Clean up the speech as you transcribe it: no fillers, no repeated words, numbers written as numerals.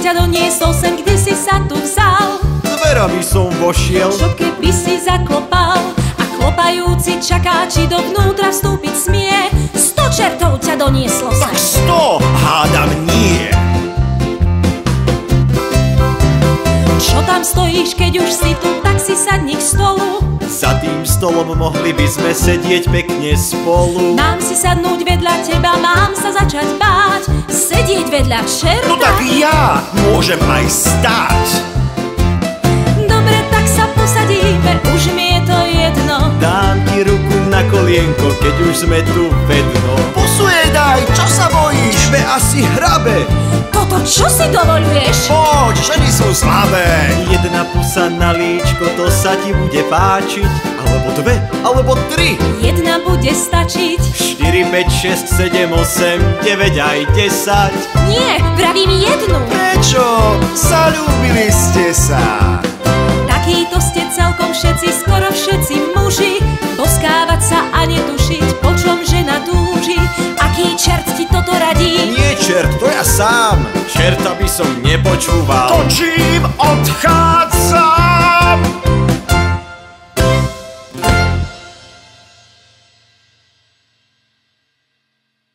ťa doniesol sem, kde si sa tu vzal? Dverami som vošiel. Čo keby si zaklopal a klopajúci čaká, či dovnútra vstúpiť smie? 100 čertov ťa donieslo sem. Tak 100, hádam nie. Čo tam stojíš, keď už si tu, tak si sadni k stolu. Za tým stolom mohli by sme sedieť pekne spolu. Mám si sadnúť vedľa teba, mám sa začať báť. Sedieť vedľa čerta? No tak ja môžem aj stáť. Dobre, tak sa posadíme, už mi je to jedno. Dám ti ruku na kolienko, keď už sme tu vedno. Posujedaj, čo sa bojíš? Tebe asi hrabe. Toto čo si dovoľuješ? Poď, ženy sú slabé. Jedna pusa na líčko, to sa ti bude páčiť. Alebo 2, alebo 3. Jedna bude stačiť. 4, 5, 6, 7, 8, 9 aj 10. Nie, vravím jednu. Prečo? Zaľúbili ste sa. Takíto ste celkom všetci, skoro všetci muži. Boskávať sa a netušiť, po čom žena túži. Aký čert ti toto radí? Nie čert, to ja sám. Čerta by som nepočúval. Končím, odchádzam.